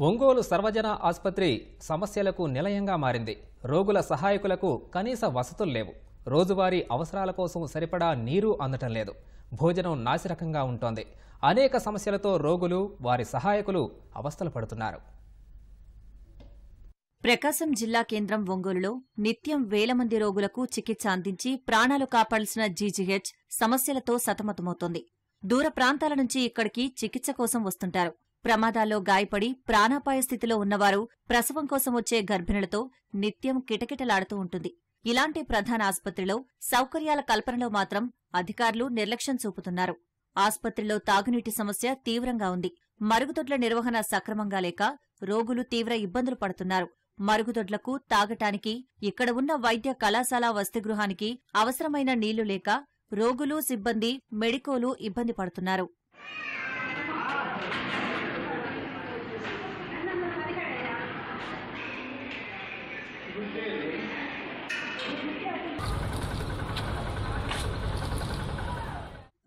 ఒంగోలు సర్వజన ఆసుపత్రి సమస్యలకు నిలయంగా మారింది. రోగుల సహాయకులకు కనీస వసతులు లేవు. రోజువారీ అవసరాల కోసం సరిపడా నీరు అందటం లేదు. భోజనం నాసిరకంగా ఉంటోంది. అనేక సమస్యలతో రోగులు, వారి సహాయకులు అవస్థలు పడుతున్నారు. ప్రకాశం జిల్లా కేంద్రం ఒంగోలులో నిత్యం వేల మంది రోగులకు చికిత్స అందించి ప్రాణాలు కాపాడాల్సిన జీజీహెచ్ సమస్యలతో సతమతమవుతోంది. దూర ప్రాంతాల నుంచి ఇక్కడికి చికిత్స కోసం వస్తుంటారు. ప్రమాదాల్లో గాయపడి ప్రాణాపాయ స్థితిలో ఉన్నవారు, ప్రసవం కోసం వచ్చే గర్భిణులతో నిత్యం కిటకిటలాడుతూ ఉంటుంది. ఇలాంటి ప్రధాన ఆసుపత్రిలో సౌకర్యాల కల్పనలో మాత్రం అధికారులు నిర్లక్ష్యం చూపుతున్నారు. ఆసుపత్రిలో తాగునీటి సమస్య తీవ్రంగా ఉంది. మరుగుదొడ్ల నిర్వహణ సక్రమంగా లేక రోగులు తీవ్ర ఇబ్బందులు పడుతున్నారు. మరుగుదొడ్లకు, తాగటానికి, ఇక్కడ ఉన్న వైద్య కళాశాల వసతిగృహానికి అవసరమైన నీళ్లు లేక రోగులు, సిబ్బంది, మెడికోలు ఇబ్బంది పడుతున్నారు.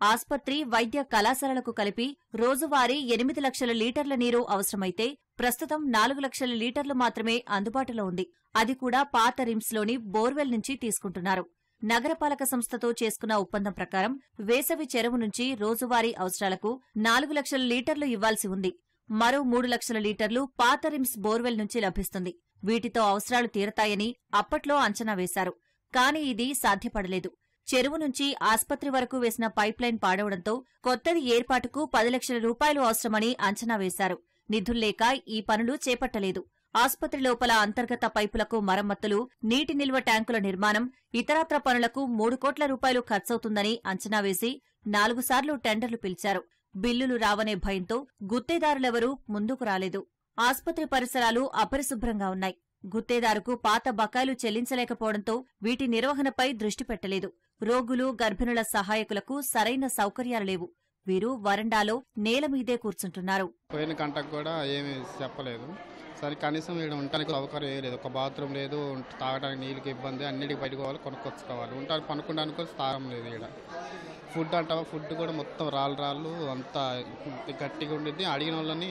ఆస్పత్రి, వైద్య కళాశాలలకు కలిపి రోజువారీ 8 లక్షల లీటర్ల నీరు అవసరమైతే ప్రస్తుతం 4 లక్షల లీటర్లు మాత్రమే అందుబాటులో ఉంది. అది కూడా పాత రిమ్స్లోని బోర్వెల్ నుంచి తీసుకుంటున్నారు. నగరపాలక సంస్థతో చేసుకున్న ఒప్పందం ప్రకారం వేసవి చెరువు నుంచి రోజువారీ అవసరాలకు 4 లక్షల లీటర్లు ఇవ్వాల్సి ఉంది. మరో 3 లక్షల లీటర్లు పాత రిమ్స్ బోర్వెల్ నుంచి లభిస్తుంది. వీటితో అవసరాలు తీరతాయని అప్పట్లో అంచనా వేశారు. కానీ ఇది సాధ్యపడలేదు. చెరువు నుంచి ఆస్పత్రి వరకు వేసిన పైప్లైన్ పాడవడంతో కొత్తది ఏర్పాటుకు 10 లక్షల రూపాయలు అవసరమని అంచనా వేశారు. నిధుల్లేక ఈ పనులు చేపట్టలేదు. ఆస్పత్రి లోపల అంతర్గత పైపులకు మరమ్మతులు, నీటి నిల్వ ట్యాంకుల నిర్మాణం, ఇతరత్ర పనులకు 3 కోట్ల రూపాయలు ఖర్చవుతుందని అంచనా వేసి 4 సార్లు టెండర్లు పిలిచారు. బిల్లులు రావనే భయంతో గుత్తేదారులెవరూ ముందుకు రాలేదు. ఆస్పత్రి పరిసరాలు అపరిశుభ్రంగా ఉన్నాయి. గుత్తేదారుకు పాత బకాయిలు చెల్లించలేకపోవడంతో వీటి నిర్వహణపై దృష్టి పెట్టలేదు. రోగులు, గర్భిణుల సహాయకులకు సరైన సౌకర్యాలు లేవు. వీరు వరండాలో నేలమీదే కూర్చుంటున్నారు. పోయిన గంటకు కూడా ఏమీ చెప్పలేదు. సరే కనీసం ఇక్కడ ఉండడానికి సౌకర్యం లేదు. ఒక బాత్రూమ్ లేదు, తాగడానికి నీళ్ళకి ఇబ్బంది, అన్నిటికి బయటకు పోవాలి, కొనుక్కొచ్చుకోవాలి. ఉంటానికి పనుకోవడానికి కూడా స్థానం లేదు. ఇక్కడ ఫుడ్ అంటావా, ఫుడ్ కూడా మొత్తం రాళ్ళు అంతా గట్టిగా ఉండిద్ది. అడిగిన వాళ్ళని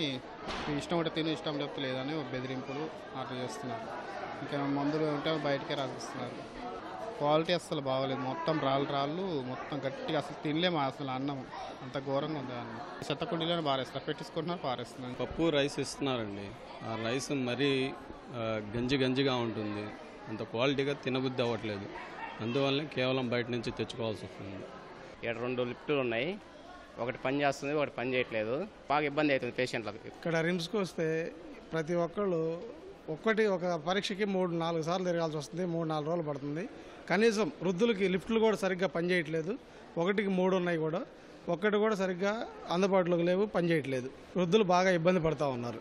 ఇష్టం ఉంటే తిని, ఇష్టం లేకపోతే లేదని బెదిరింపులు అట్లా చేస్తున్నారు. ఇంకా మందులు ఉంటే బయటకే రాసిస్తున్నారు. క్వాలిటీ అసలు బాగోలేదు. మొత్తం రాళ్ళు మొత్తం గట్టిగా అసలు తినలేము. అసలు అన్నం అంత ఘోరంగా ఉంది. అన్నం చెత్తకుండీలోనే పారేస్తారు, పెట్టించుకుంటున్నారు, పారేస్తున్నారు. పప్పు, రైస్ ఇస్తున్నారండి. ఆ రైస్ మరీ గంజిగా ఉంటుంది. అంత క్వాలిటీగా తినబుద్ధి అవ్వట్లేదు. అందువల్లనే కేవలం బయట నుంచి తెచ్చుకోవాల్సి వస్తుంది. ఇక్కడ 2 లిఫ్టులు ఉన్నాయి. ఒకటి పని చేస్తుంది, ఒకటి పని చేయట్లేదు. బాగా ఇబ్బంది అవుతుంది పేషెంట్లకు. ఇక్కడ రిమ్స్కి వస్తే ప్రతి ఒక్కళ్ళు ఒక పరీక్షకి 3-4 సార్లు తిరగాల్సి వస్తుంది. 3-4 రోజులు పడుతుంది. కనీసం వృద్ధులకి లిఫ్ట్లు కూడా సరిగ్గా పనిచేయట్లేదు. 1కి 3 ఉన్నాయి కూడా, ఒక్కటి కూడా సరిగ్గా అందుబాటులోకి లేవు, పనిచేయట్లేదు. వృద్ధులు బాగా ఇబ్బంది పడుతూ ఉన్నారు.